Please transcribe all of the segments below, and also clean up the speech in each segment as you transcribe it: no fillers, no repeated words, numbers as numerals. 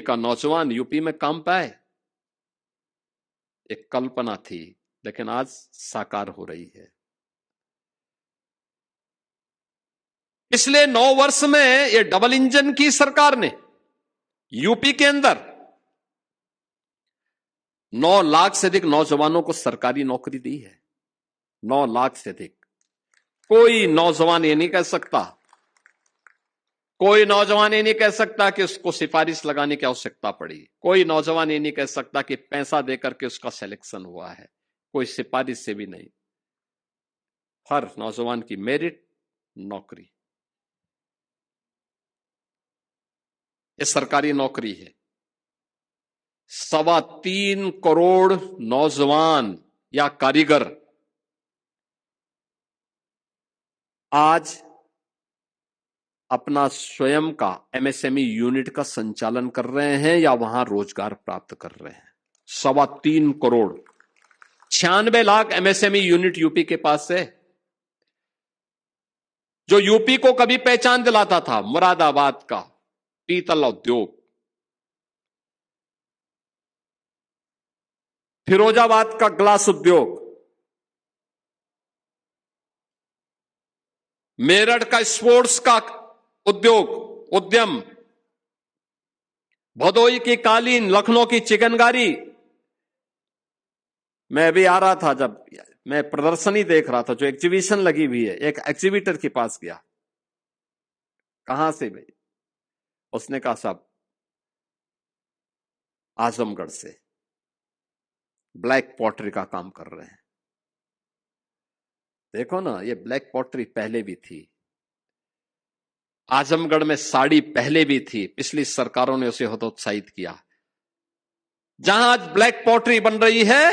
का नौजवान यूपी में काम पाए। एक कल्पना थी, लेकिन आज साकार हो रही है। पिछले 9 वर्ष में ये डबल इंजन की सरकार ने यूपी के अंदर 9 लाख से अधिक नौजवानों को सरकारी नौकरी दी है। 9 लाख से अधिक। कोई नौजवान ये नहीं कह सकता, कोई नौजवान ये नहीं कह सकता कि उसको सिफारिश लगाने की आवश्यकता पड़ी। कोई नौजवान ये नहीं कह सकता कि पैसा देकर के उसका सिलेक्शन हुआ है। कोई सिफारिश से भी नहीं। हर नौजवान की मेरिट, नौकरी। ये सरकारी नौकरी है। 3.25 करोड़ नौजवान या कारीगर आज अपना स्वयं का एमएसएमई यूनिट का संचालन कर रहे हैं या वहां रोजगार प्राप्त कर रहे हैं। 3.25 crore, 96 lakh MSME unit UP के पास है। जो यूपी को कभी पहचान दिलाता था, मुरादाबाद का पीतल उद्योग, फिरोजाबाद का ग्लास उद्योग, मेरठ का स्पोर्ट्स का उद्यम, भदोई की कालीन, लखनऊ की चिकनकारी। मैं अभी आ रहा था, जब मैं प्रदर्शनी देख रहा था, जो एग्जीबिशन लगी हुई है, एक एग्जीबिटर के पास गया। कहां से भाई? उसने कहा साहब आजमगढ़ से, ब्लैक पॉटरी का काम कर रहे हैं। देखो ना, ये ब्लैक पॉटरी पहले भी थी। आजमगढ़ में साड़ी पहले भी थी, पिछली सरकारों ने उसे हतोत्साहित किया। जहां आज ब्लैक पॉटरी बन रही है,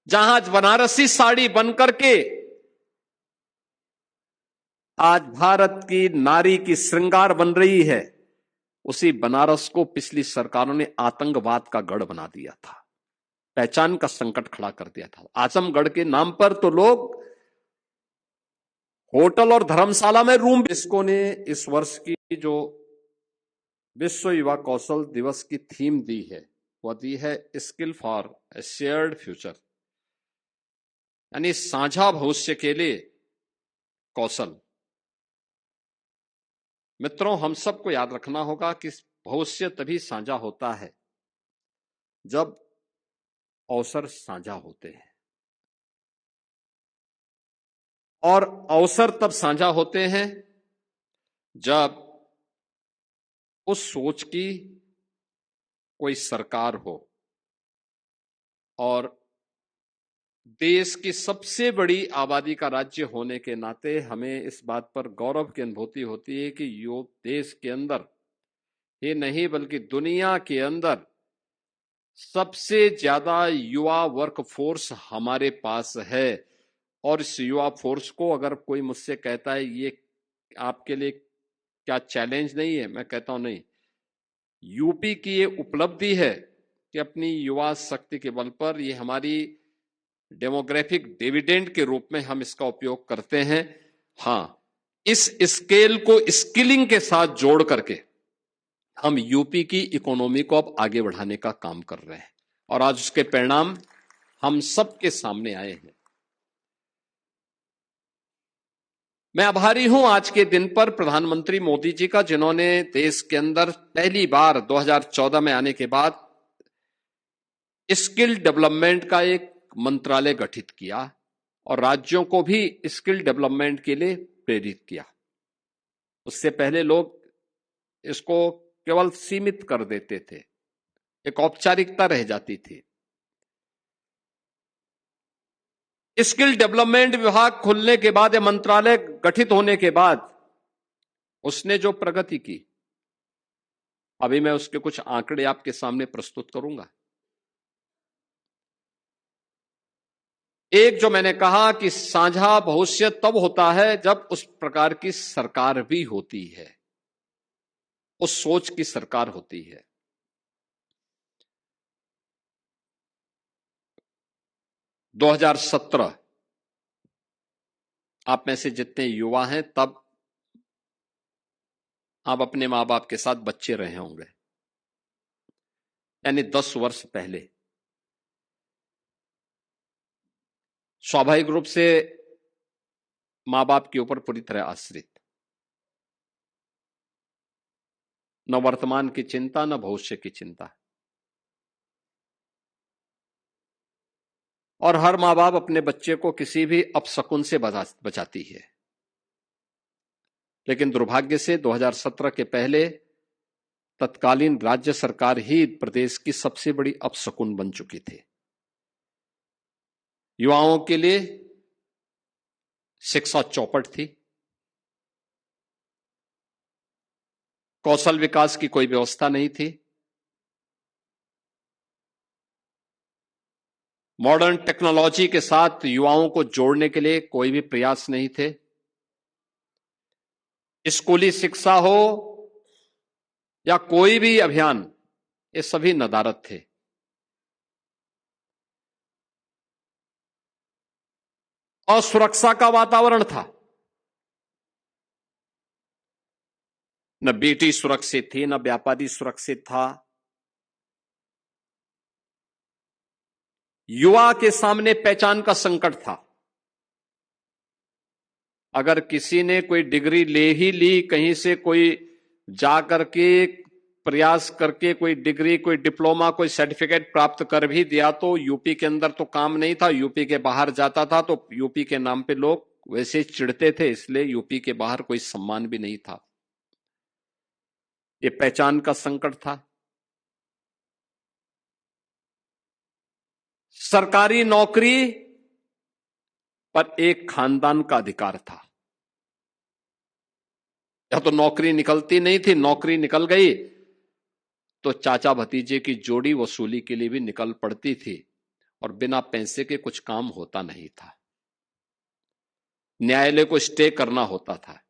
जहां आज बनारसी साड़ी बनकर के आज भारत की नारी की श्रृंगार बन रही है, उसी बनारस को पिछली सरकारों ने आतंकवाद का गढ़ बना दिया था, पहचान का संकट खड़ा कर दिया था। आजमगढ़ के नाम पर तो लोग होटल और धर्मशाला में रूम। इसको ने इस वर्ष की जो विश्व युवा कौशल दिवस की थीम दी है, वह दी है skill for a shared future, यानी साझा भविष्य के लिए कौशल। मित्रों, हम सबको याद रखना होगा कि भविष्य तभी साझा होता है जब अवसर साझा होते हैं, और अवसर तब साझा होते हैं जब उस सोच की कोई सरकार हो। और देश की सबसे बड़ी आबादी का राज्य होने के नाते हमें इस बात पर गौरव की अनुभूति होती है कि देश के अंदर ही नहीं बल्कि दुनिया के अंदर सबसे ज्यादा युवा वर्कफोर्स हमारे पास है। और इस युवा फोर्स को अगर कोई मुझसे कहता है ये आपके लिए क्या चैलेंज नहीं है, मैं कहता हूं नहीं, यूपी की ये उपलब्धि है कि अपनी युवा शक्ति के बल पर ये हमारी डेमोग्राफिक डिविडेंड के रूप में हम इसका उपयोग करते हैं। हां, इस स्केल को स्किलिंग के साथ जोड़ करके हम यूपी की इकोनॉमी को अब आगे बढ़ाने का काम कर रहे हैं, और आज उसके परिणाम हम सबके सामने आए हैं। मैं आभारी हूं आज के दिन पर प्रधानमंत्री मोदी जी का, जिन्होंने देश के अंदर पहली बार 2014 में आने के बाद स्किल डेवलपमेंट का एक मंत्रालय गठित किया और राज्यों को भी स्किल डेवलपमेंट के लिए प्रेरित किया। उससे पहले लोग इसको केवल सीमित कर देते थे, एक औपचारिकता रह जाती थी। स्किल डेवलपमेंट विभाग खुलने के बाद या मंत्रालय गठित होने के बाद उसने जो प्रगति की, अभी मैं उसके कुछ आंकड़े आपके सामने प्रस्तुत करूंगा। एक, जो मैंने कहा कि साझा भविष्य तब होता है जब उस प्रकार की सरकार भी होती है, उस सोच की सरकार होती है। 2017 आप में से जितने युवा हैं, तब आप अपने मां बाप के साथ बच्चे रहे होंगे, यानी 10 वर्ष पहले। स्वाभाविक रूप से मां बाप के ऊपर पूरी तरह आश्रित, न वर्तमान की चिंता न भविष्य की चिंता। और हर मां बाप अपने बच्चे को किसी भी अपशकुन से बचाती है। लेकिन दुर्भाग्य से 2017 के पहले तत्कालीन राज्य सरकार ही प्रदेश की सबसे बड़ी अपशकुन बन चुकी थी। युवाओं के लिए शिक्षा चौपट थी, कौशल विकास की कोई व्यवस्था नहीं थी, मॉडर्न टेक्नोलॉजी के साथ युवाओं को जोड़ने के लिए कोई भी प्रयास नहीं थे। स्कूली शिक्षा हो या कोई भी अभियान, ये सभी नदारद थे। असुरक्षा का वातावरण था, न बेटी सुरक्षित थी, न व्यापारी सुरक्षित था। युवा के सामने पहचान का संकट था। अगर किसी ने कोई डिग्री ले ही ली, कहीं से कोई जा करके प्रयास करके कोई डिग्री, कोई डिप्लोमा, कोई सर्टिफिकेट प्राप्त कर भी दिया तो यूपी के अंदर तो काम नहीं था, यूपी के बाहर जाता था तो यूपी के नाम पे लोग वैसे चिढ़ते थे, इसलिए यूपी के बाहर कोई सम्मान भी नहीं था। ये पहचान का संकट था। सरकारी नौकरी पर एक खानदान का अधिकार था। या तो नौकरी निकलती नहीं थी, नौकरी निकल गई तो चाचा भतीजे की जोड़ी वसूली के लिए भी निकल पड़ती थी, और बिना पैसे के कुछ काम होता नहीं था। न्यायालय को स्टे करना होता था।